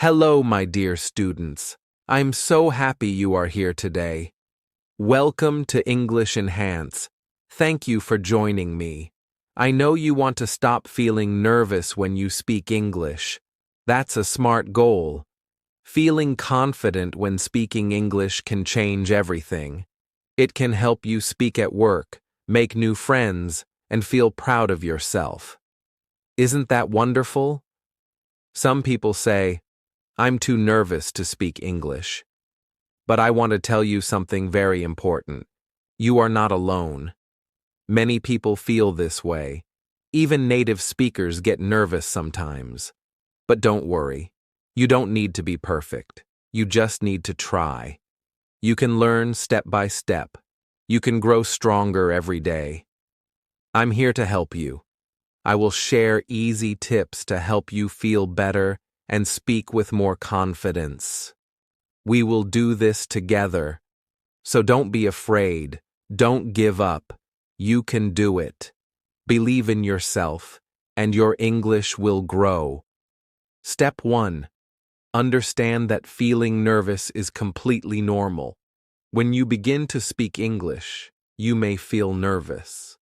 Hello, my dear students. I'm so happy you are here today. Welcome to English Enhance. Thank you for joining me. I know you want to stop feeling nervous when you speak English. That's a smart goal. Feeling confident when speaking English can change everything. It can help you speak at work, make new friends, and feel proud of yourself. Isn't that wonderful? Some people say, I'm too nervous to speak English. But I want to tell you something very important. You are not alone. Many people feel this way. Even native speakers get nervous sometimes. But don't worry. You don't need to be perfect. You just need to try. You can learn step by step. You can grow stronger every day. I'm here to help you. I will share easy tips to help you feel better and speak with more confidence. We will do this together. So don't be afraid. Don't give up. You can do it. Believe in yourself, and your English will grow. Step 1. Understand that feeling nervous is completely normal. When you begin to speak English, you may feel nervous.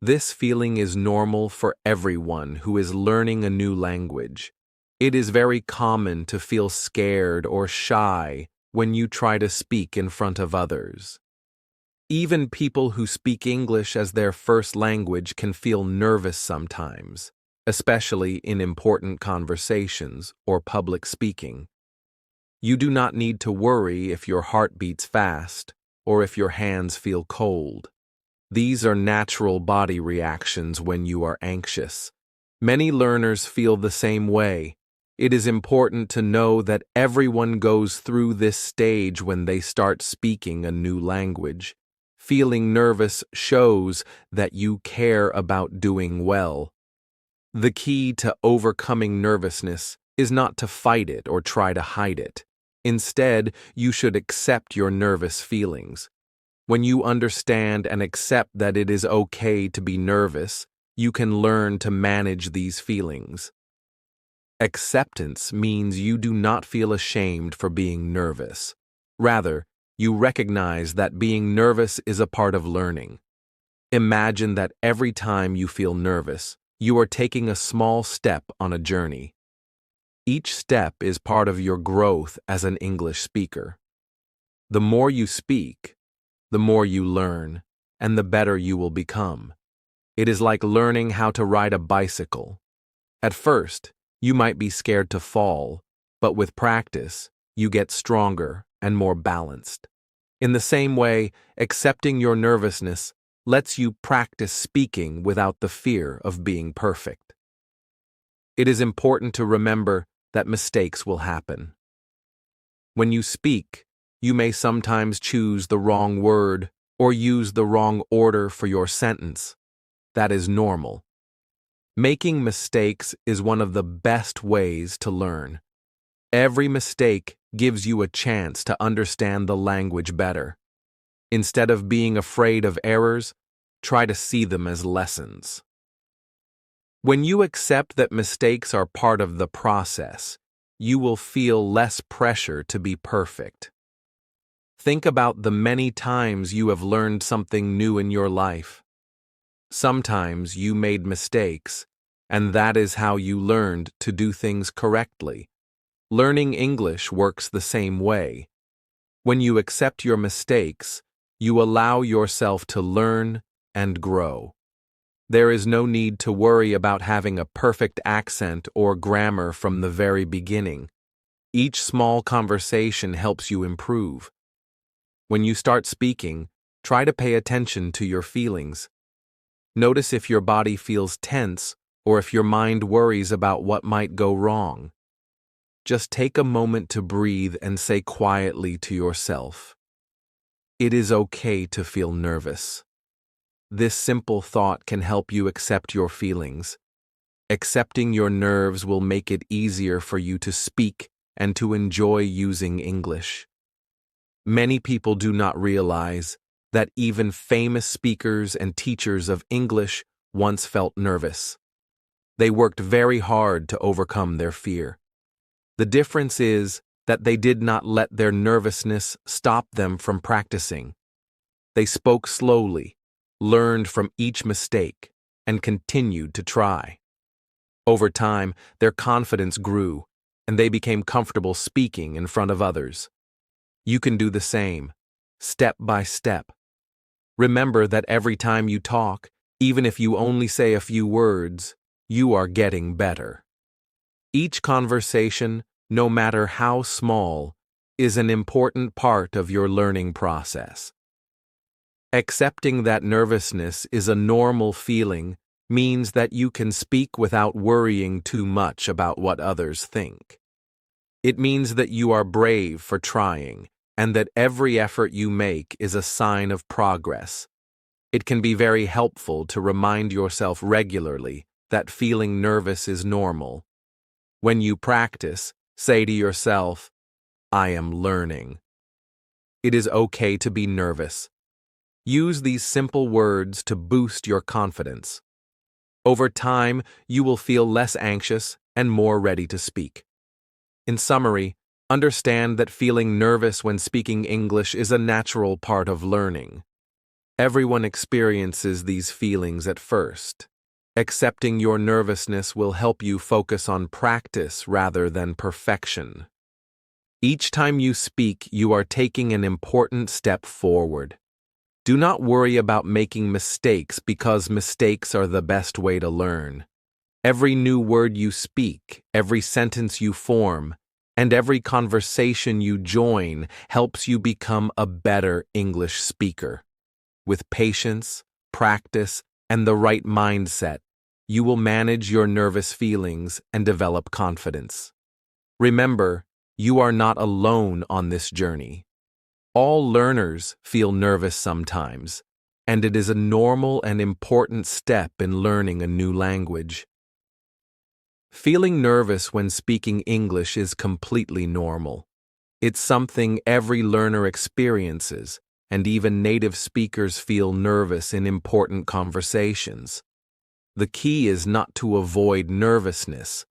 This feeling is normal for everyone who is learning a new language. It is very common to feel scared or shy when you try to speak in front of others. Even people who speak English as their first language can feel nervous sometimes, especially in important conversations or public speaking. You do not need to worry if your heart beats fast or if your hands feel cold. These are natural body reactions when you are anxious. Many learners feel the same way. It is important to know that everyone goes through this stage when they start speaking a new language. Feeling nervous shows that you care about doing well. The key to overcoming nervousness is not to fight it or try to hide it. Instead, you should accept your nervous feelings. When you understand and accept that it is okay to be nervous, you can learn to manage these feelings. Acceptance means you do not feel ashamed for being nervous. Rather, you recognize that being nervous is a part of learning. Imagine that every time you feel nervous, you are taking a small step on a journey. Each step is part of your growth as an English speaker. The more you speak, the more you learn, and the better you will become. It is like learning how to ride a bicycle. At first, you might be scared to fall, but with practice, you get stronger and more balanced. In the same way, accepting your nervousness lets you practice speaking without the fear of being perfect. It is important to remember that mistakes will happen. When you speak, you may sometimes choose the wrong word or use the wrong order for your sentence. That is normal. Making mistakes is one of the best ways to learn. Every mistake gives you a chance to understand the language better. Instead of being afraid of errors, try to see them as lessons. When you accept that mistakes are part of the process, you will feel less pressure to be perfect. Think about the many times you have learned something new in your life. Sometimes you made mistakes, and that is how you learned to do things correctly. Learning English works the same way. When you accept your mistakes, you allow yourself to learn and grow. There is no need to worry about having a perfect accent or grammar from the very beginning. Each small conversation helps you improve. When you start speaking, try to pay attention to your feelings. Notice if your body feels tense or if your mind worries about what might go wrong. Just take a moment to breathe and say quietly to yourself, "It is okay to feel nervous." This simple thought can help you accept your feelings. Accepting your nerves will make it easier for you to speak and to enjoy using English. Many people do not realize that even famous speakers and teachers of English once felt nervous. They worked very hard to overcome their fear. The difference is that they did not let their nervousness stop them from practicing. They spoke slowly, learned from each mistake, and continued to try. Over time, their confidence grew, and they became comfortable speaking in front of others. You can do the same, step by step. Remember that every time you talk, even if you only say a few words, you are getting better. Each conversation, no matter how small, is an important part of your learning process. Accepting that nervousness is a normal feeling means that you can speak without worrying too much about what others think. It means that you are brave for trying, and that every effort you make is a sign of progress. It can be very helpful to remind yourself regularly that feeling nervous is normal. When you practice, say to yourself, "I am learning." It is okay to be nervous. Use these simple words to boost your confidence. Over time, you will feel less anxious and more ready to speak. In summary, understand that feeling nervous when speaking English is a natural part of learning. Everyone experiences these feelings at first. Accepting your nervousness will help you focus on practice rather than perfection. Each time you speak, you are taking an important step forward. Do not worry about making mistakes because mistakes are the best way to learn. Every new word you speak, every sentence you form, and every conversation you join helps you become a better English speaker. With patience, practice, and the right mindset, you will manage your nervous feelings and develop confidence. Remember, you are not alone on this journey. All learners feel nervous sometimes, and it is a normal and important step in learning a new language. Feeling nervous when speaking English is completely normal. It's something every learner experiences, and even native speakers feel nervous in important conversations. The key is not to avoid nervousness,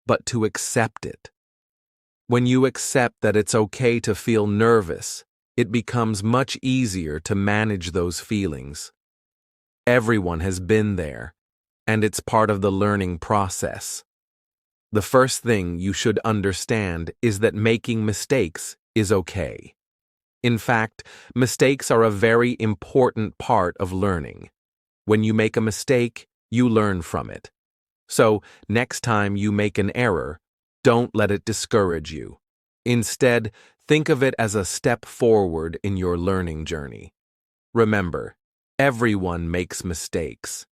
but to accept it. When you accept that it's okay to feel nervous, it becomes much easier to manage those feelings. Everyone has been there, and it's part of the learning process. The first thing you should understand is that making mistakes is okay. In fact, mistakes are a very important part of learning. When you make a mistake, you learn from it. So, next time you make an error, don't let it discourage you. Instead, think of it as a step forward in your learning journey. Remember, everyone makes mistakes.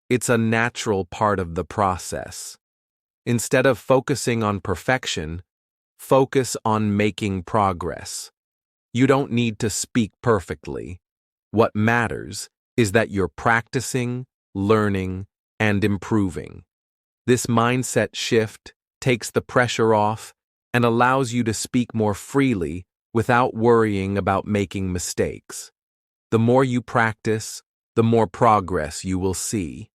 It's a natural part of the process. Instead of focusing on perfection, focus on making progress. You don't need to speak perfectly. What matters is that you're practicing, learning, and improving. This mindset shift takes the pressure off and allows you to speak more freely without worrying about making mistakes. The more you practice, the more progress you will see.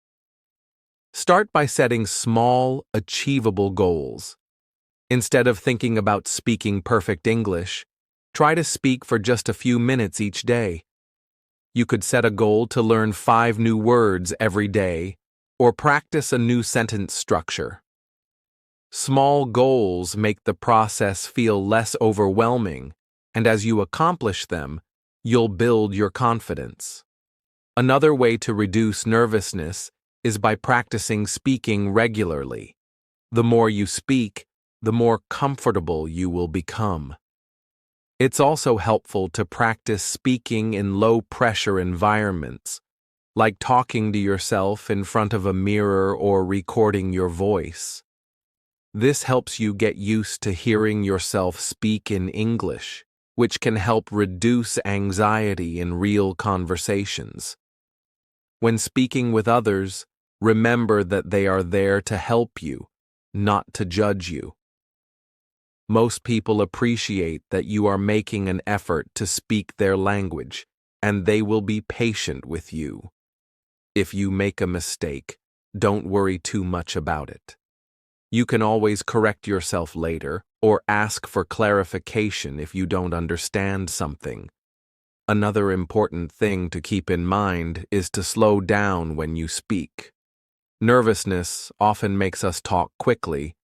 Start by setting small, achievable goals. Instead of thinking about speaking perfect English, try to speak for just a few minutes each day. You could set a goal to learn 5 new words every day, or practice a new sentence structure. Small goals make the process feel less overwhelming, and as you accomplish them, you'll build your confidence. Another way to reduce nervousness is by practicing speaking regularly. The more you speak, the more comfortable you will become. It's also helpful to practice speaking in low-pressure environments, like talking to yourself in front of a mirror or recording your voice. This helps you get used to hearing yourself speak in English, which can help reduce anxiety in real conversations. When speaking with others, remember that they are there to help you, not to judge you. Most people appreciate that you are making an effort to speak their language, and they will be patient with you. If you make a mistake, don't worry too much about it. You can always correct yourself later or ask for clarification if you don't understand something. Another important thing to keep in mind is to slow down when you speak. Nervousness often makes us talk quickly,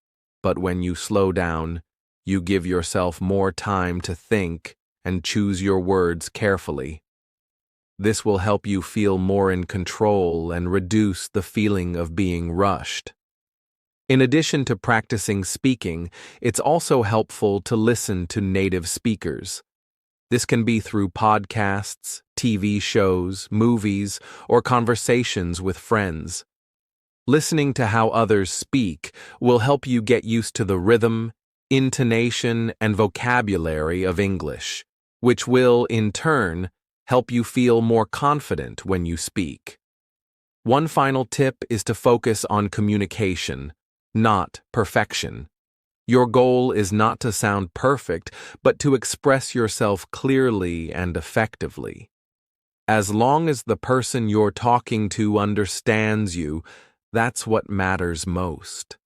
but when you slow down, you give yourself more time to think and choose your words carefully. This will help you feel more in control and reduce the feeling of being rushed. In addition to practicing speaking, it's also helpful to listen to native speakers. This can be through podcasts, TV shows, movies, or conversations with friends. Listening to how others speak will help you get used to the rhythm, intonation, and vocabulary of English, which will, in turn, help you feel more confident when you speak. One final tip is to focus on communication, not perfection. Your goal is not to sound perfect, but to express yourself clearly and effectively. As long as the person you're talking to understands you, that's what matters most.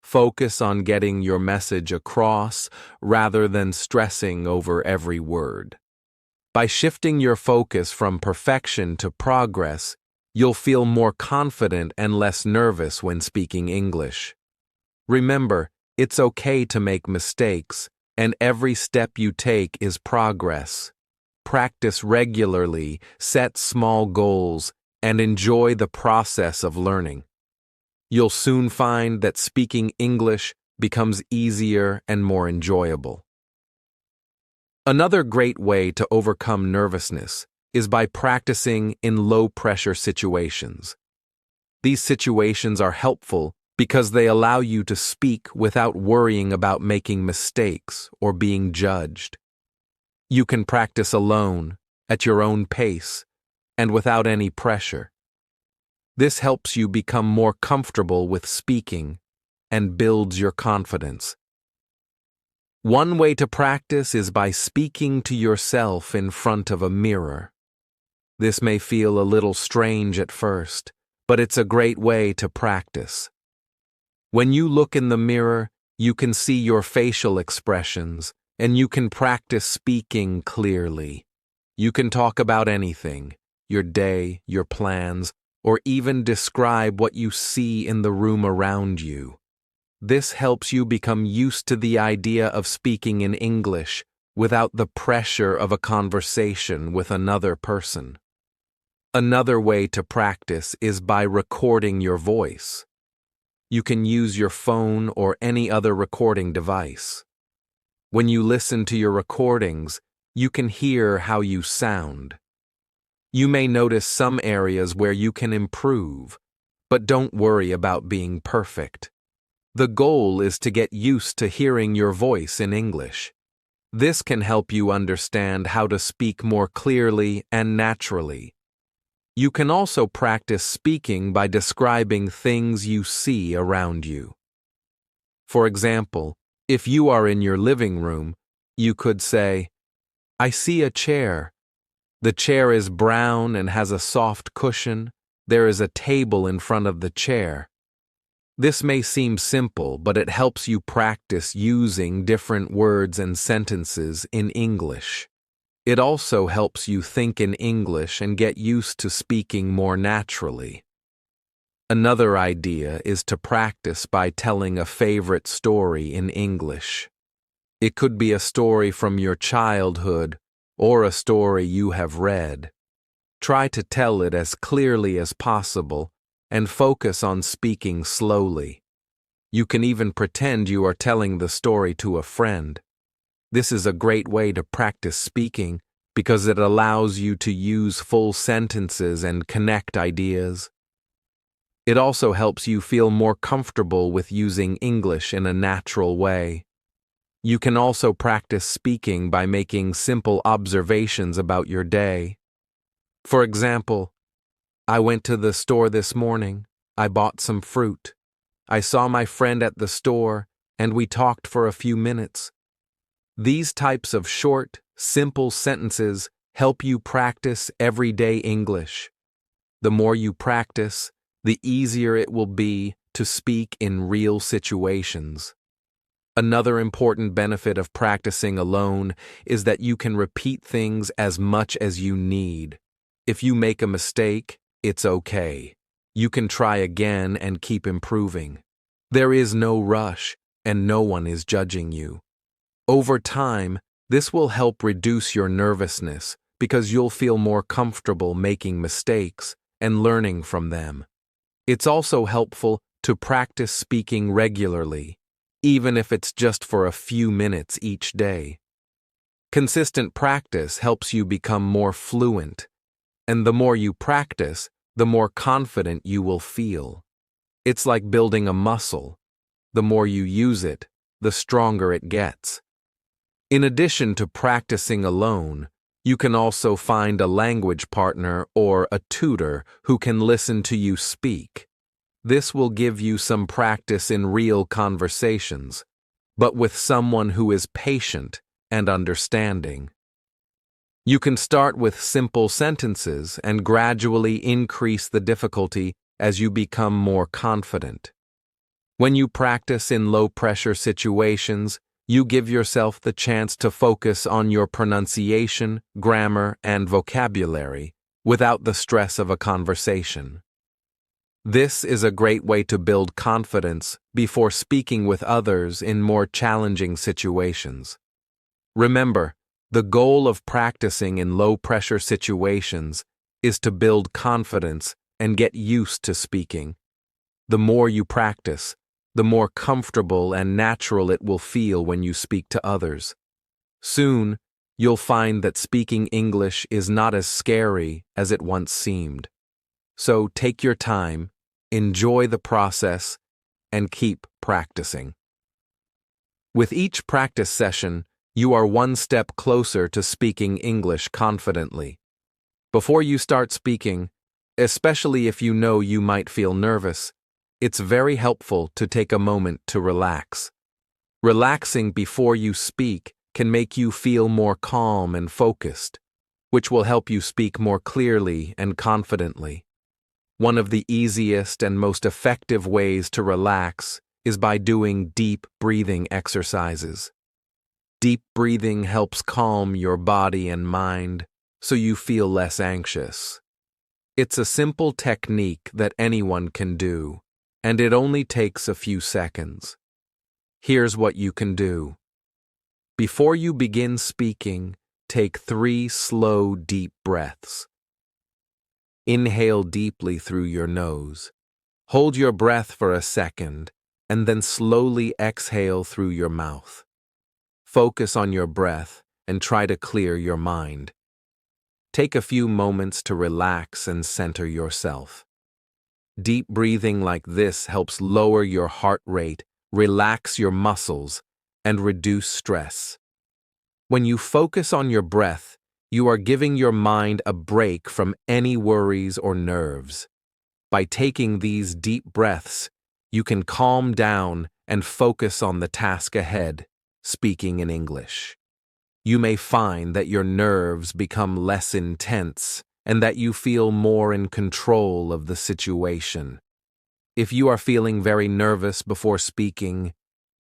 Focus on getting your message across rather than stressing over every word. By shifting your focus from perfection to progress, you'll feel more confident and less nervous when speaking English. Remember, it's okay to make mistakes, and every step you take is progress. Practice regularly, set small goals, and enjoy the process of learning. You'll soon find that speaking English becomes easier and more enjoyable. Another great way to overcome nervousness is by practicing in low-pressure situations. These situations are helpful because they allow you to speak without worrying about making mistakes or being judged. You can practice alone, at your own pace, and without any pressure. This helps you become more comfortable with speaking and builds your confidence. One way to practice is by speaking to yourself in front of a mirror. This may feel a little strange at first, but it's a great way to practice. When you look in the mirror, you can see your facial expressions, and you can practice speaking clearly. You can talk about anything, your day, your plans, or even describe what you see in the room around you. This helps you become used to the idea of speaking in English without the pressure of a conversation with another person. Another way to practice is by recording your voice. You can use your phone or any other recording device. When you listen to your recordings, you can hear how you sound. You may notice some areas where you can improve, but don't worry about being perfect. The goal is to get used to hearing your voice in English. This can help you understand how to speak more clearly and naturally. You can also practice speaking by describing things you see around you. For example, if you are in your living room, you could say, "I see a chair. The chair is brown and has a soft cushion. There is a table in front of the chair." This may seem simple, but it helps you practice using different words and sentences in English. It also helps you think in English and get used to speaking more naturally. Another idea is to practice by telling a favorite story in English. It could be a story from your childhood or a story you have read. Try to tell it as clearly as possible and focus on speaking slowly. You can even pretend you are telling the story to a friend. This is a great way to practice speaking because it allows you to use full sentences and connect ideas. It also helps you feel more comfortable with using English in a natural way. You can also practice speaking by making simple observations about your day. For example, "I went to the store this morning. I bought some fruit. I saw my friend at the store, and we talked for a few minutes." These types of short, simple sentences help you practice everyday English. The more you practice, the easier it will be to speak in real situations. Another important benefit of practicing alone is that you can repeat things as much as you need. If you make a mistake, it's okay. You can try again and keep improving. There is no rush, and no one is judging you. Over time, this will help reduce your nervousness because you'll feel more comfortable making mistakes and learning from them. It's also helpful to practice speaking regularly, even if it's just for a few minutes each day. Consistent practice helps you become more fluent, and the more you practice, the more confident you will feel. It's like building a muscle. The more you use it, the stronger it gets. In addition to practicing alone, you can also find a language partner or a tutor who can listen to you speak. This will give you some practice in real conversations, but with someone who is patient and understanding. You can start with simple sentences and gradually increase the difficulty as you become more confident. When you practice in low-pressure situations, you give yourself the chance to focus on your pronunciation, grammar, and vocabulary without the stress of a conversation. This is a great way to build confidence before speaking with others in more challenging situations. Remember, the goal of practicing in low-pressure situations is to build confidence and get used to speaking. The more you practice, the more comfortable and natural it will feel when you speak to others. Soon, you'll find that speaking English is not as scary as it once seemed. So take your time, enjoy the process, and keep practicing. With each practice session, you are one step closer to speaking English confidently. Before you start speaking, especially if you know you might feel nervous, it's very helpful to take a moment to relax. Relaxing before you speak can make you feel more calm and focused, which will help you speak more clearly and confidently. One of the easiest and most effective ways to relax is by doing deep breathing exercises. Deep breathing helps calm your body and mind so you feel less anxious. It's a simple technique that anyone can do, and it only takes a few seconds. Here's what you can do. Before you begin speaking, take 3 slow, deep breaths. Inhale deeply through your nose. Hold your breath for a second, and then slowly exhale through your mouth. Focus on your breath and try to clear your mind. Take a few moments to relax and center yourself. Deep breathing like this helps lower your heart rate, relax your muscles, and reduce stress. When you focus on your breath, you are giving your mind a break from any worries or nerves. By taking these deep breaths, you can calm down and focus on the task ahead, speaking in English. You may find that your nerves become less intense and that you feel more in control of the situation. If you are feeling very nervous before speaking,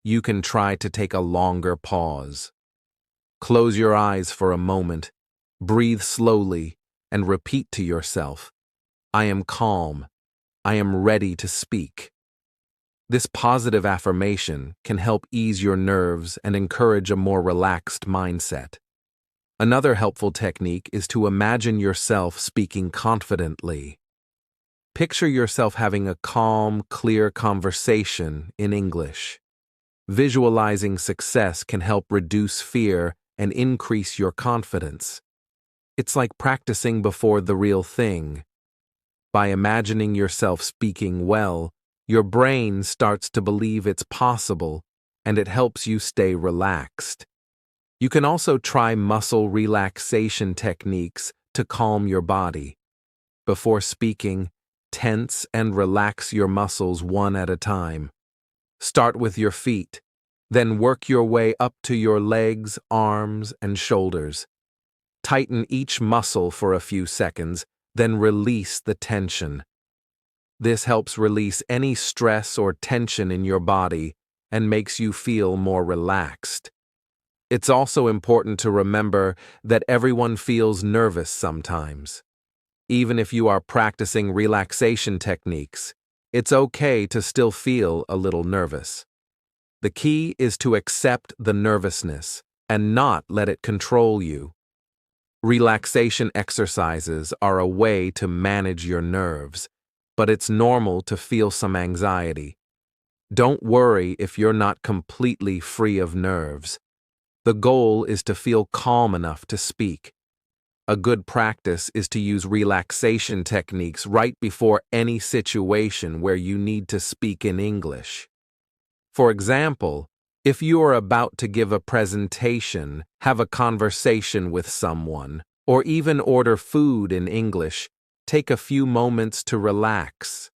you can try to take a longer pause. Close your eyes for a moment, breathe slowly, and repeat to yourself, "I am calm. I am ready to speak." This positive affirmation can help ease your nerves and encourage a more relaxed mindset. Another helpful technique is to imagine yourself speaking confidently. Picture yourself having a calm, clear conversation in English. Visualizing success can help reduce fear and increase your confidence. It's like practicing before the real thing. By imagining yourself speaking well, your brain starts to believe it's possible, and it helps you stay relaxed. You can also try muscle relaxation techniques to calm your body. Before speaking, tense and relax your muscles one at a time. Start with your feet, then work your way up to your legs, arms, and shoulders. Tighten each muscle for a few seconds, then release the tension. This helps release any stress or tension in your body and makes you feel more relaxed. It's also important to remember that everyone feels nervous sometimes. Even if you are practicing relaxation techniques, it's okay to still feel a little nervous. The key is to accept the nervousness and not let it control you. Relaxation exercises are a way to manage your nerves, but it's normal to feel some anxiety. Don't worry if you're not completely free of nerves. The goal is to feel calm enough to speak. A good practice is to use relaxation techniques right before any situation where you need to speak in English. For example, if you are about to give a presentation, have a conversation with someone, or even order food in English, take a few moments to relax.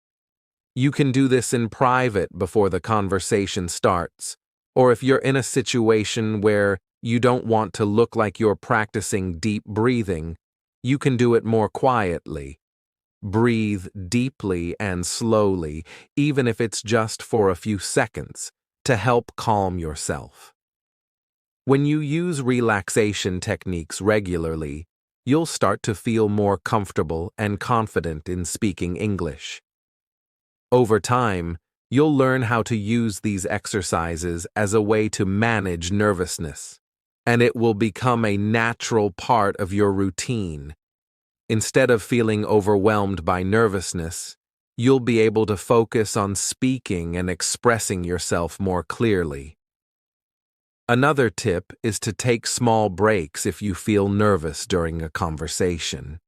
You can do this in private before the conversation starts, or if you're in a situation where you don't want to look like you're practicing deep breathing, you can do it more quietly. Breathe deeply and slowly, even if it's just for a few seconds, to help calm yourself. When you use relaxation techniques regularly, you'll start to feel more comfortable and confident in speaking English. Over time, you'll learn how to use these exercises as a way to manage nervousness, and it will become a natural part of your routine. Instead of feeling overwhelmed by nervousness, you'll be able to focus on speaking and expressing yourself more clearly. Another tip is to take small breaks if you feel nervous during a conversation.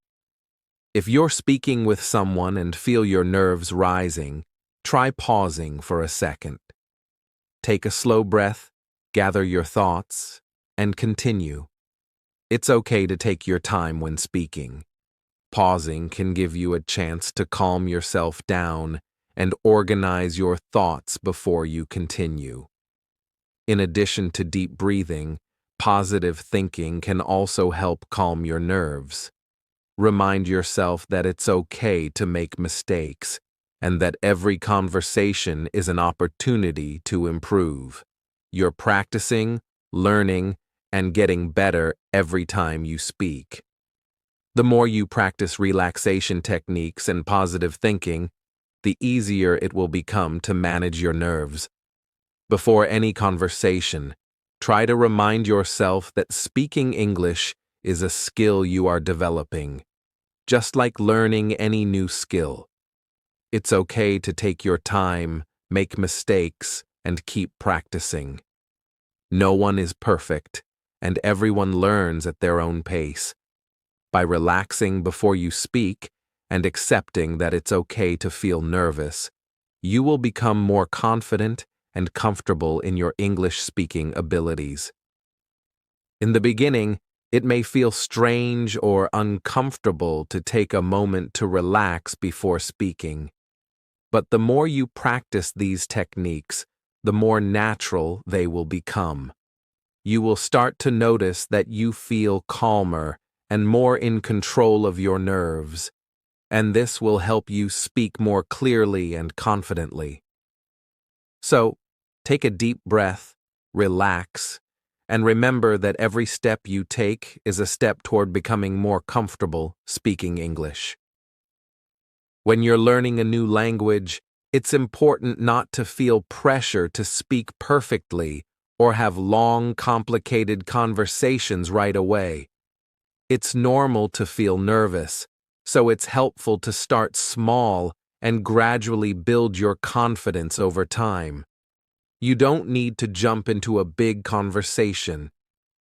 If you're speaking with someone and feel your nerves rising, try pausing for a second. Take a slow breath, gather your thoughts, and continue. It's okay to take your time when speaking. Pausing can give you a chance to calm yourself down and organize your thoughts before you continue. In addition to deep breathing, positive thinking can also help calm your nerves. Remind yourself that it's okay to make mistakes and that every conversation is an opportunity to improve. You're practicing, learning, and getting better every time you speak. The more you practice relaxation techniques and positive thinking, the easier it will become to manage your nerves. Before any conversation, try to remind yourself that speaking English is a skill you are developing, just like learning any new skill. It's okay to take your time, make mistakes, and keep practicing. No one is perfect, and everyone learns at their own pace. By relaxing before you speak and accepting that it's okay to feel nervous, you will become more confident and comfortable in your English speaking abilities. In the beginning, it may feel strange or uncomfortable to take a moment to relax before speaking. But the more you practice these techniques, the more natural they will become. You will start to notice that you feel calmer and more in control of your nerves, and this will help you speak more clearly and confidently. So, take a deep breath, relax, and remember that every step you take is a step toward becoming more comfortable speaking English. When you're learning a new language, it's important not to feel pressure to speak perfectly or have long, complicated conversations right away. It's normal to feel nervous, so it's helpful to start small and gradually build your confidence over time. You don't need to jump into a big conversation.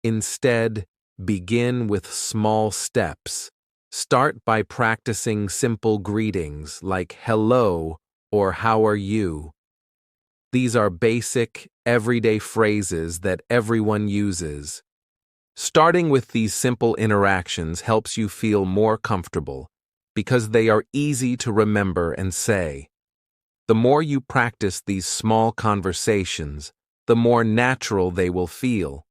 Instead, begin with small steps. Start by practicing simple greetings like hello or how are you. These are basic, everyday phrases that everyone uses. Starting with these simple interactions helps you feel more comfortable because they are easy to remember and say. The more you practice these small conversations, the more natural they will feel.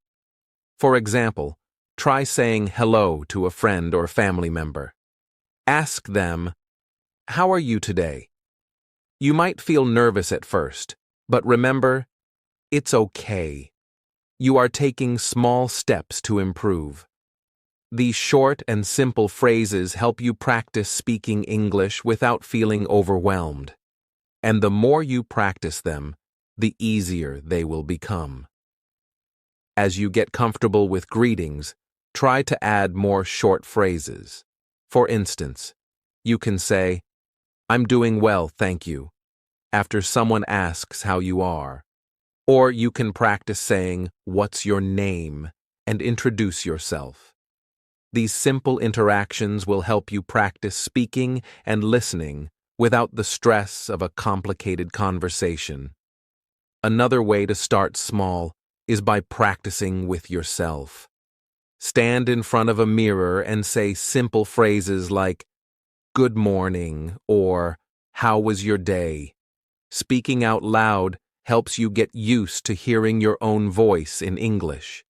For example, try saying hello to a friend or family member. Ask them, "How are you today?" You might feel nervous at first, but remember, It's okay. You are taking small steps to improve. These short and simple phrases help you practice speaking English without feeling overwhelmed. And the more you practice them, the easier they will become. As you get comfortable with greetings, try to add more short phrases. For instance, you can say, "I'm doing well, thank you," after someone asks how you are. Or you can practice saying, "What's your name?" and introduce yourself. These simple interactions will help you practice speaking and listening without the stress of a complicated conversation. Another way to start small is by practicing with yourself. Stand in front of a mirror and say simple phrases like, "Good morning," or "How was your day?" Speaking out loud helps you get used to hearing your own voice in English.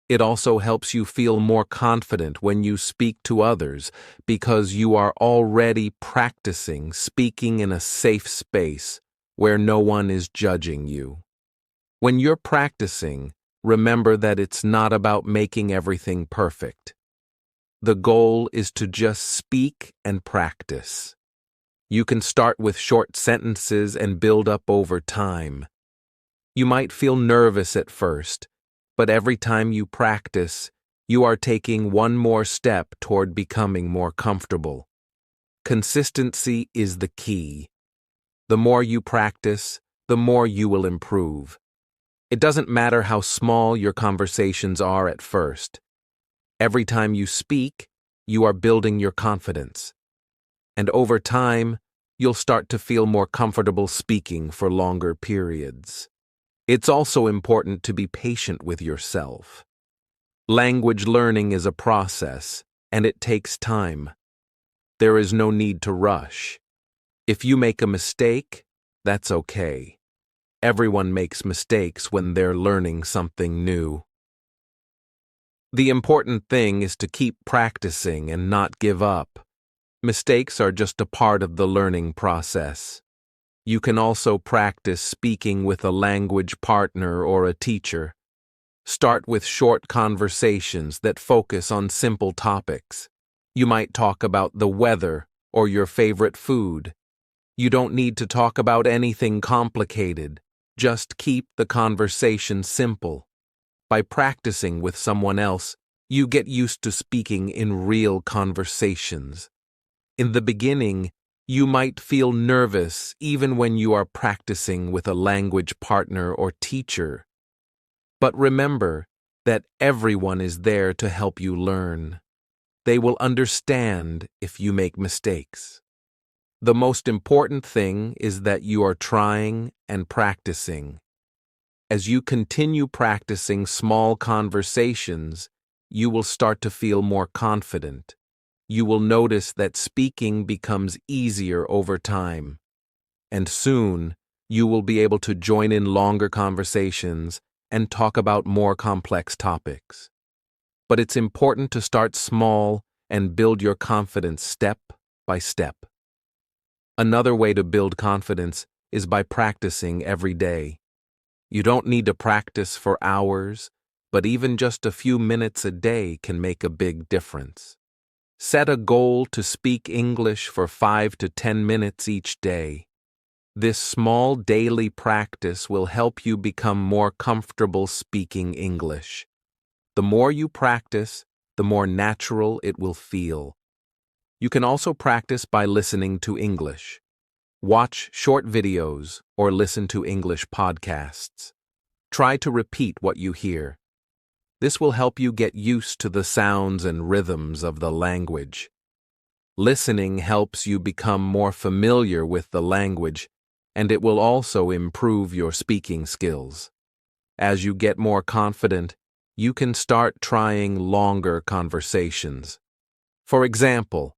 It also helps you feel more confident when you speak to others because you are already practicing speaking in a safe space where no one is judging you. When you're practicing, remember that it's not about making everything perfect. The goal is to just speak and practice. You can start with short sentences and build up over time. You might feel nervous at first, but every time you practice, you are taking one more step toward becoming more comfortable. Consistency is the key. The more you practice, the more you will improve. It doesn't matter how small your conversations are at first. Every time you speak, you are building your confidence. And over time, you'll start to feel more comfortable speaking for longer periods. It's also important to be patient with yourself. Language learning is a process, and it takes time. There is no need to rush. If you make a mistake, that's okay. Everyone makes mistakes when they're learning something new. The important thing is to keep practicing and not give up. Mistakes are just a part of the learning process. You can also practice speaking with a language partner or a teacher. Start with short conversations that focus on simple topics. You might talk about the weather or your favorite food. You don't need to talk about anything complicated. Just keep the conversation simple. By practicing with someone else, you get used to speaking in real conversations. In the beginning, you might feel nervous even when you are practicing with a language partner or teacher. But remember that everyone is there to help you learn. They will understand if you make mistakes. The most important thing is that you are trying and practicing. As you continue practicing small conversations, you will start to feel more confident. You will notice that speaking becomes easier over time. And soon, you will be able to join in longer conversations and talk about more complex topics. But it's important to start small and build your confidence step by step. Another way to build confidence is by practicing every day. You don't need to practice for hours, but even just a few minutes a day can make a big difference. Set a goal to speak English for 5 to 10 minutes each day. This small daily practice will help you become more comfortable speaking English. The more you practice, the more natural it will feel. You can also practice by listening to English. Watch short videos or listen to English podcasts. Try to repeat what you hear. This will help you get used to the sounds and rhythms of the language. Listening helps you become more familiar with the language, and it will also improve your speaking skills. As you get more confident, you can start trying longer conversations. For example,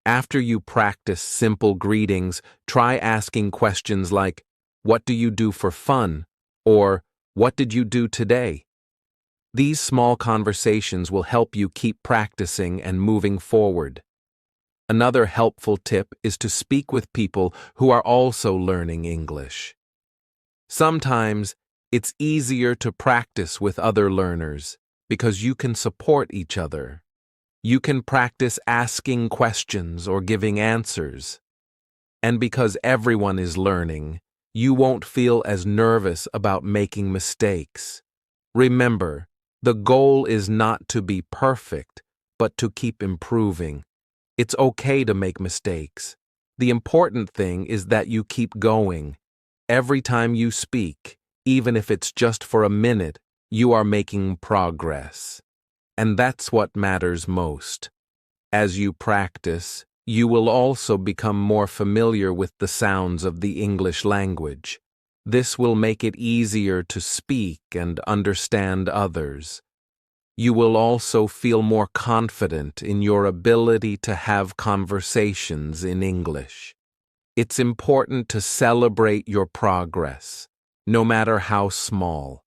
after you practice simple greetings, try asking questions like, "What do you do for fun?" or "What did you do today?" These small conversations will help you keep practicing and moving forward. Another helpful tip is to speak with people who are also learning English. Sometimes It's easier to practice with other learners because you can support each other. You can practice asking questions or giving answers. And because everyone is learning, you won't feel as nervous about making mistakes. Remember, the goal is not to be perfect, but to keep improving. It's okay to make mistakes. The important thing is that you keep going. Every time you speak, even if it's just for a minute, you are making progress. And that's what matters most. As you practice, you will also become more familiar with the sounds of the English language. This will make it easier to speak and understand others. You will also feel more confident in your ability to have conversations in English. It's important to celebrate your progress, no matter how small.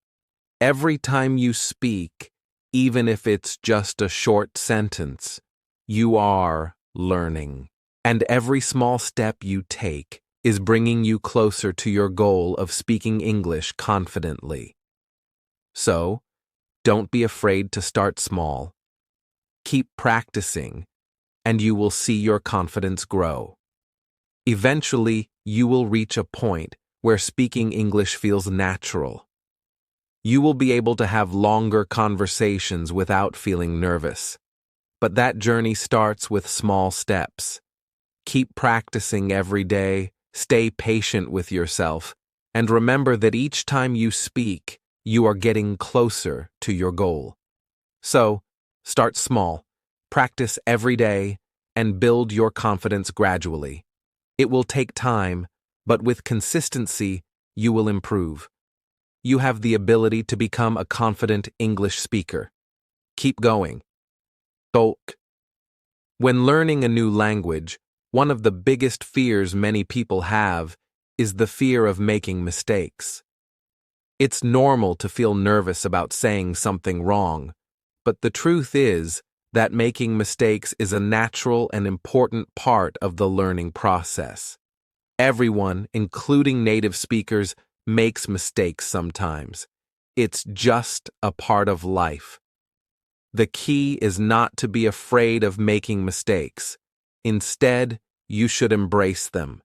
Every time you speak, even if it's just a short sentence, you are learning. And every small step you take is bringing you closer to your goal of speaking English confidently. So, don't be afraid to start small. Keep practicing, and you will see your confidence grow. Eventually, you will reach a point where speaking English feels natural. You will be able to have longer conversations without feeling nervous. But that journey starts with small steps. Keep practicing every day, stay patient with yourself, and remember that each time you speak, you are getting closer to your goal. So, start small, practice every day, and build your confidence gradually. It will take time, but with consistency, you will improve. You have the ability to become a confident English speaker. Keep going. Talk. When learning a new language, one of the biggest fears many people have is the fear of making mistakes. It's normal to feel nervous about saying something wrong, but the truth is that making mistakes is a natural and important part of the learning process. Everyone, including native speakers, makes mistakes sometimes. It's just a part of life. The key is not to be afraid of making mistakes. Instead, you should embrace them.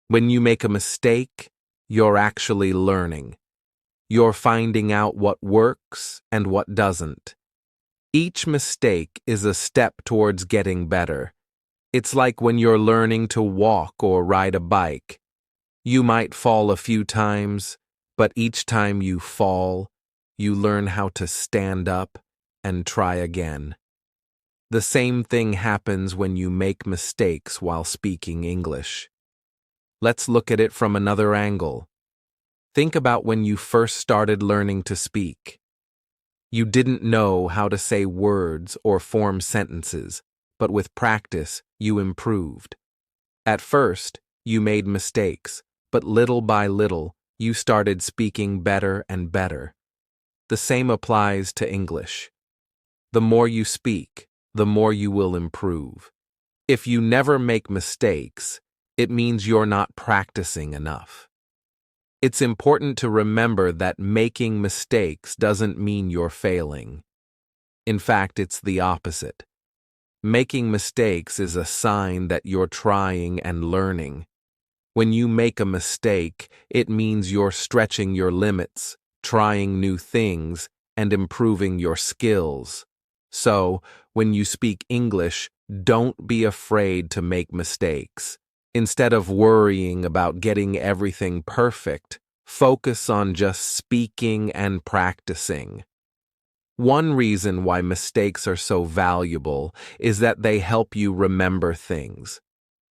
When you make a mistake, you're actually learning. You're finding out what works and what doesn't. Each mistake is a step towards getting better. It's like when you're learning to walk or ride a bike. You might fall a few times, but each time you fall, you learn how to stand up and try again. The same thing happens when you make mistakes while speaking English. Let's look at it from another angle. Think about when you first started learning to speak. You didn't know how to say words or form sentences, but with practice, you improved. At first, you made mistakes, but little by little, you started speaking better and better. The same applies to English. The more you speak, the more you will improve. If you never make mistakes, it means you're not practicing enough. It's important to remember that making mistakes doesn't mean you're failing. In fact, it's the opposite. Making mistakes is a sign that you're trying and learning. When you make a mistake, it means you're stretching your limits, trying new things, and improving your skills. So, when you speak English, don't be afraid to make mistakes. Instead of worrying about getting everything perfect, focus on just speaking and practicing. One reason why mistakes are so valuable is that they help you remember things.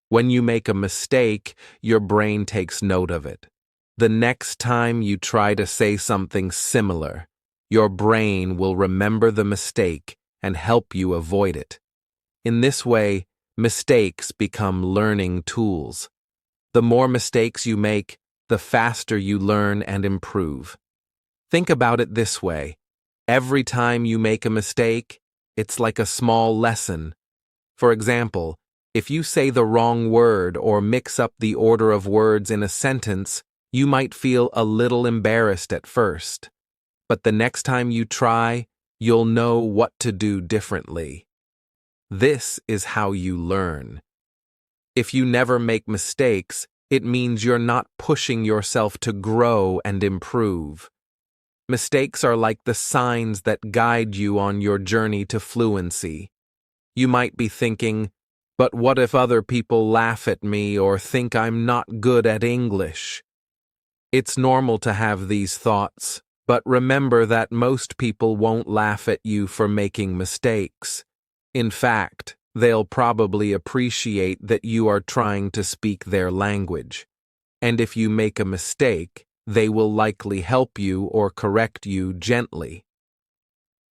When you make a mistake, your brain takes note of it. The next time you try to say something similar, your brain will remember the mistake and help you avoid it. In this way, mistakes become learning tools. The more mistakes you make, the faster you learn and improve. Think about it this way. Every time you make a mistake, it's like a small lesson. For example, if you say the wrong word or mix up the order of words in a sentence, You might feel a little embarrassed at first, but the next time you try, you'll know what to do differently. This is how you learn. If you never make mistakes, it means you're not pushing yourself to grow and improve. Mistakes are like the signs that guide you on your journey to fluency. You might be thinking, but what if other people laugh at me or think I'm not good at English? It's normal to have these thoughts, but remember that most people won't laugh at you for making mistakes. In fact, they'll probably appreciate that you are trying to speak their language. And if you make a mistake, they will likely help you or correct you gently.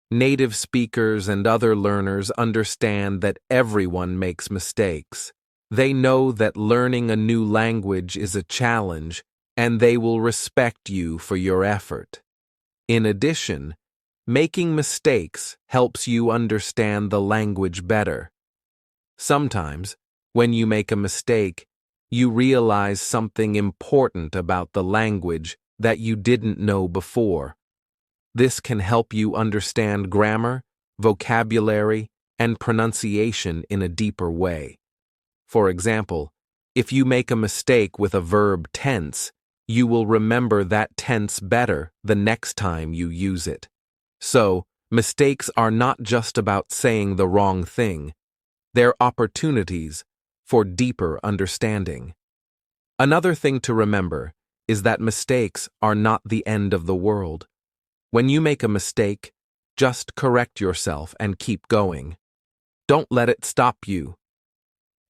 Native speakers and other learners understand that everyone makes mistakes. They know that learning a new language is a challenge, and they will respect you for your effort. In addition, making mistakes helps you understand the language better. Sometimes, when you make a mistake, you realize something important about the language that you didn't know before. This can help you understand grammar, vocabulary, and pronunciation in a deeper way. For example, if you make a mistake with a verb tense, you will remember that tense better the next time you use it. So, mistakes are not just about saying the wrong thing. They're opportunities for deeper understanding. Another thing to remember is that mistakes are not the end of the world. When you make a mistake, just correct yourself and keep going. Don't let it stop you.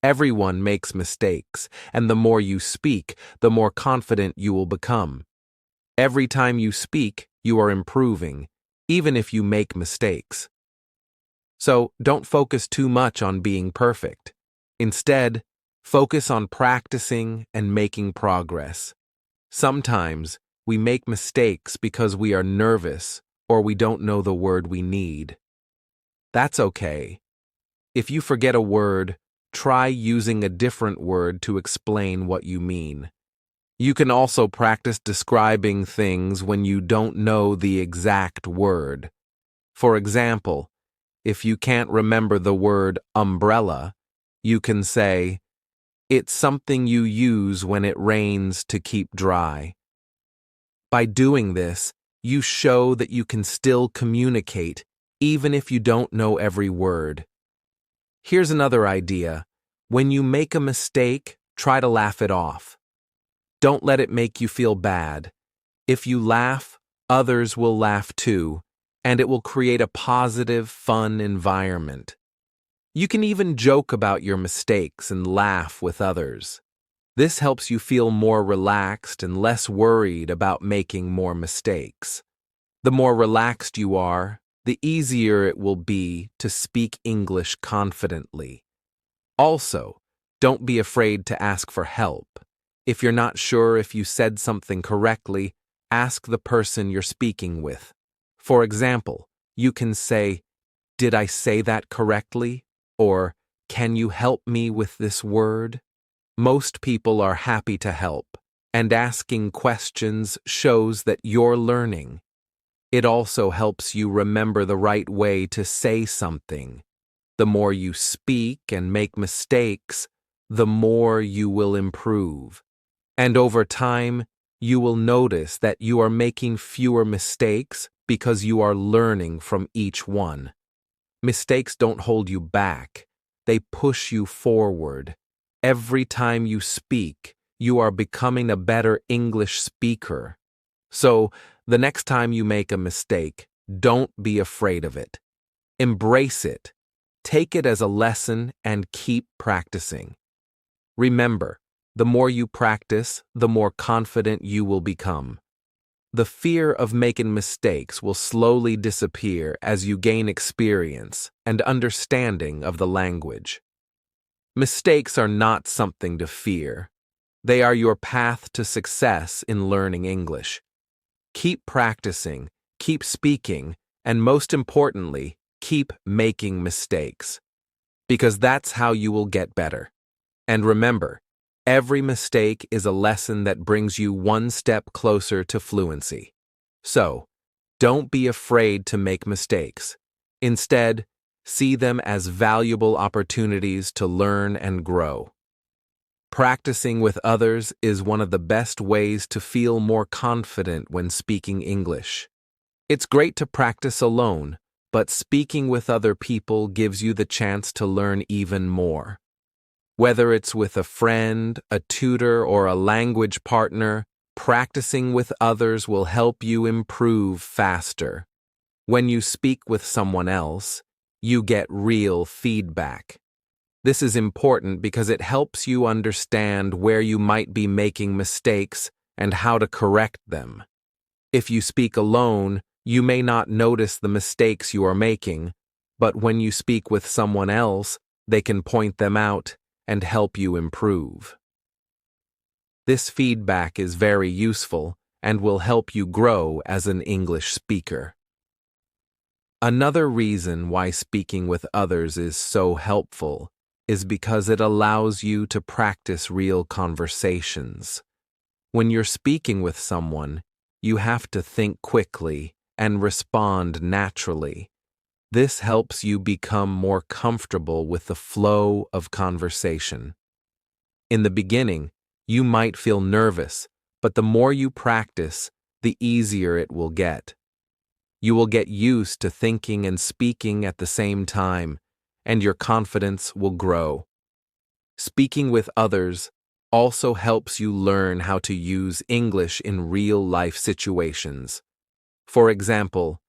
Everyone makes mistakes, and the more you speak, the more confident you will become. Every time you speak, you are improving, even if you make mistakes. So, don't focus too much on being perfect. Instead, focus on practicing and making progress. Sometimes, we make mistakes because we are nervous or we don't know the word we need. That's okay. If you forget a word, try using a different word to explain what you mean. You can also practice describing things when you don't know the exact word. For example, if you can't remember the word umbrella, you can say, "It's something you use when it rains to keep dry." By doing this, you show that you can still communicate, even if you don't know every word. Here's another idea. When you make a mistake, try to laugh it off. Don't let it make you feel bad. If you laugh, others will laugh too, and it will create a positive, fun environment. You can even joke about your mistakes and laugh with others. This helps you feel more relaxed and less worried about making more mistakes. The more relaxed you are, the easier it will be to speak English confidently. Also, don't be afraid to ask for help. If you're not sure if you said something correctly, ask the person you're speaking with. For example, you can say, "Did I say that correctly?" Or, "Can you help me with this word?" Most people are happy to help, and asking questions shows that you're learning. It also helps you remember the right way to say something. The more you speak and make mistakes, the more you will improve. And over time, you will notice that you are making fewer mistakes because you are learning from each one. Mistakes don't hold you back. They push you forward. Every time you speak, you are becoming a better English speaker. So, the next time you make a mistake, don't be afraid of it. Embrace it. Take it as a lesson and keep practicing. Remember, the more you practice, the more confident you will become. The fear of making mistakes will slowly disappear as you gain experience and understanding of the language. Mistakes are not something to fear. They are your path to success in learning English. Keep practicing, keep speaking, and most importantly, keep making mistakes. Because that's how you will get better. And remember, Every mistake is a lesson that brings you one step closer to fluency. So, don't be afraid to make mistakes. Instead, see them as valuable opportunities to learn and grow. Practicing with others is one of the best ways to feel more confident when speaking English. It's great to practice alone, but speaking with other people gives you the chance to learn even more. Whether it's with a friend, a tutor, or a language partner, practicing with others will help you improve faster. When you speak with someone else, you get real feedback. This is important because it helps you understand where you might be making mistakes and how to correct them. If you speak alone, you may not notice the mistakes you are making, but when you speak with someone else, they can point them out and help you improve. This feedback is very useful and will help you grow as an English speaker. Another reason why speaking with others is so helpful is because it allows you to practice real conversations. When you're speaking with someone, you have to think quickly and respond naturally. This helps you become more comfortable with the flow of conversation. In the beginning, you might feel nervous, but the more you practice, the easier it will get. You will get used to thinking and speaking at the same time, and your confidence will grow. Speaking with others also helps you learn how to use English in real-life situations. For example,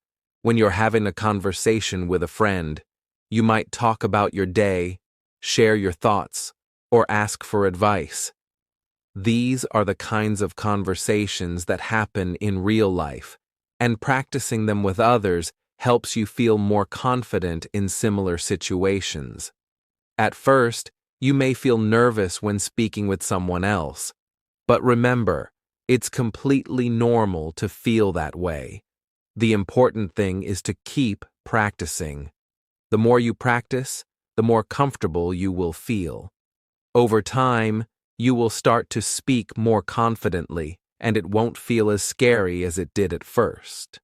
when you're having a conversation with a friend, you might talk about your day, share your thoughts, or ask for advice. These are the kinds of conversations that happen in real life, and practicing them with others helps you feel more confident in similar situations. At first, you may feel nervous when speaking with someone else, but remember, it's completely normal to feel that way. The important thing is to keep practicing. The more you practice, the more comfortable you will feel. Over time, you will start to speak more confidently, and it won't feel as scary as it did at first.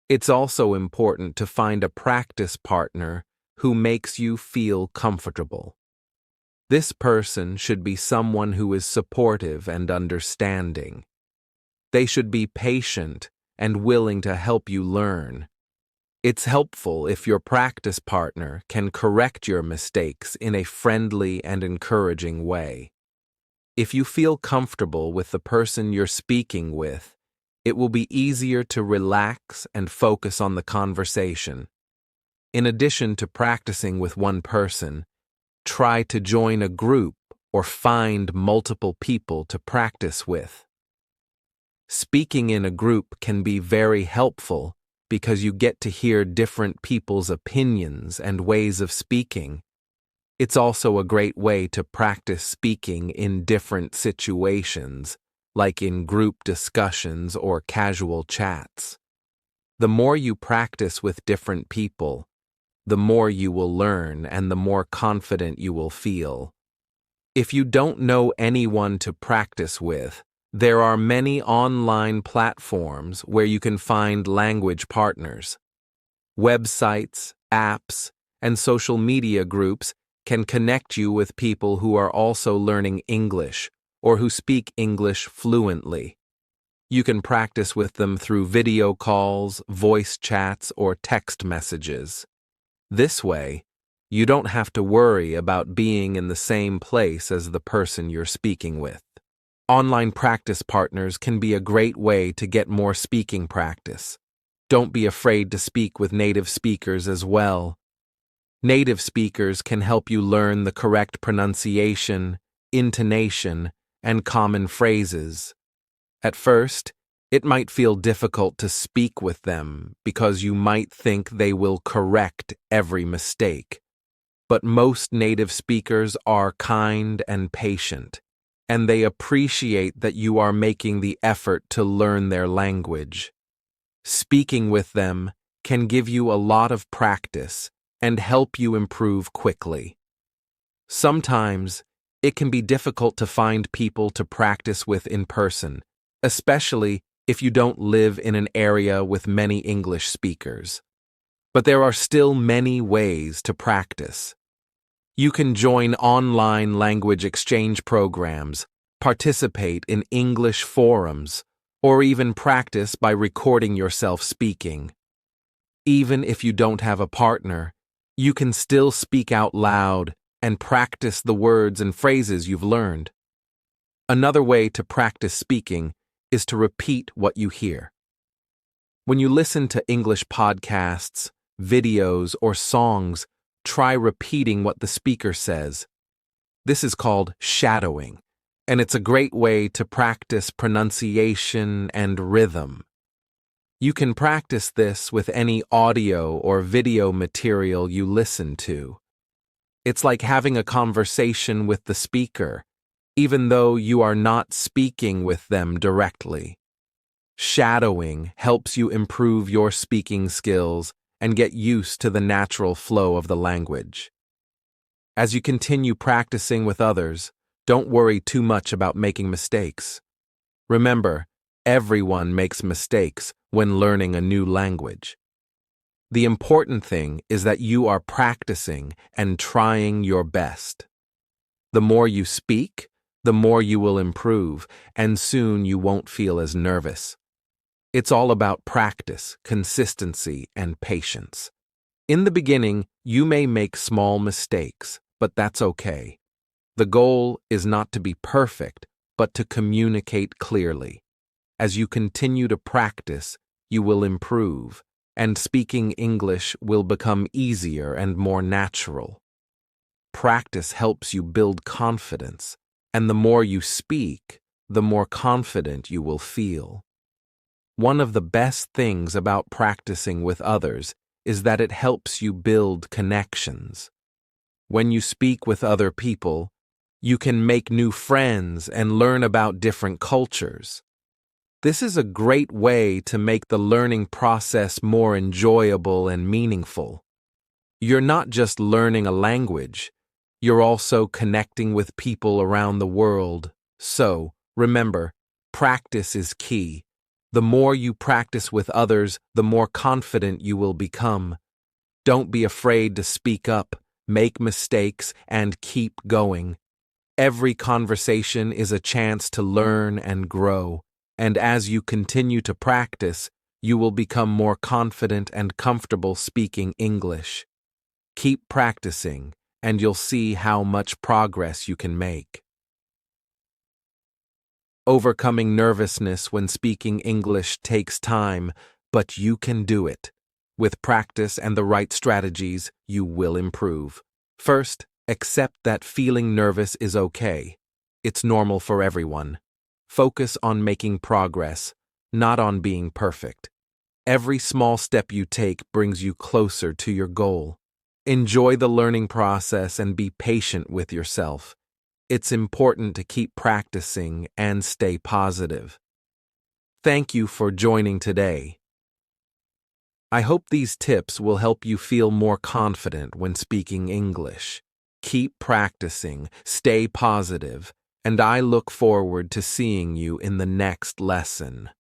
It's also important to find a practice partner who makes you feel comfortable. This person should be someone who is supportive and understanding. They should be patient and willing to help you learn. It's helpful if your practice partner can correct your mistakes in a friendly and encouraging way. If you feel comfortable with the person you're speaking with, it will be easier to relax and focus on the conversation. In addition to practicing with one person, try to join a group or find multiple people to practice with. Speaking in a group can be very helpful because you get to hear different people's opinions and ways of speaking. It's also a great way to practice speaking in different situations, like in group discussions or casual chats. The more you practice with different people, the more you will learn and the more confident you will feel. If you don't know anyone to practice with, there are many online platforms where you can find language partners. Websites, apps, and social media groups can connect you with people who are also learning English or who speak English fluently. You can practice with them through video calls, voice chats, or text messages. This way, you don't have to worry about being in the same place as the person you're speaking with. Online practice partners can be a great way to get more speaking practice. Don't be afraid to speak with native speakers as well. Native speakers can help you learn the correct pronunciation, intonation, and common phrases. At first, it might feel difficult to speak with them because you might think they will correct every mistake. But most native speakers are kind and patient, and they appreciate that you are making the effort to learn their language. Speaking with them can give you a lot of practice and help you improve quickly. Sometimes, it can be difficult to find people to practice with in person, especially if you don't live in an area with many English speakers. But there are still many ways to practice. You can join online language exchange programs, participate in English forums, or even practice by recording yourself speaking. Even if you don't have a partner, you can still speak out loud and practice the words and phrases you've learned. Another way to practice speaking is to repeat what you hear. When you listen to English podcasts, videos, or songs, try repeating what the speaker says. This is called shadowing, and it's a great way to practice pronunciation and rhythm. You can practice this with any audio or video material you listen to. It's like having a conversation with the speaker, even though you are not speaking with them directly. Shadowing helps you improve your speaking skills and get used to the natural flow of the language. As you continue practicing with others, don't worry too much about making mistakes. Remember, everyone makes mistakes when learning a new language. The important thing is that you are practicing and trying your best. The more you speak, the more you will improve, and soon you won't feel as nervous. It's all about practice, consistency, and patience. In the beginning, you may make small mistakes, but that's okay. The goal is not to be perfect, but to communicate clearly. As you continue to practice, you will improve, and speaking English will become easier and more natural. Practice helps you build confidence, and the more you speak, the more confident you will feel. One of the best things about practicing with others is that it helps you build connections. When you speak with other people, you can make new friends and learn about different cultures. This is a great way to make the learning process more enjoyable and meaningful. You're not just learning a language, you're also connecting with people around the world. So, remember, practice is key. The more you practice with others, the more confident you will become. Don't be afraid to speak up, make mistakes, and keep going. Every conversation is a chance to learn and grow, and as you continue to practice, you will become more confident and comfortable speaking English. Keep practicing, and you'll see how much progress you can make. Overcoming nervousness when speaking English takes time, but you can do it. With practice and the right strategies, you will improve. First, accept that feeling nervous is okay. It's normal for everyone. Focus on making progress, not on being perfect. Every small step you take brings you closer to your goal. Enjoy the learning process and be patient with yourself. It's important to keep practicing and stay positive. Thank you for joining today. I hope these tips will help you feel more confident when speaking English. Keep practicing, stay positive, and I look forward to seeing you in the next lesson.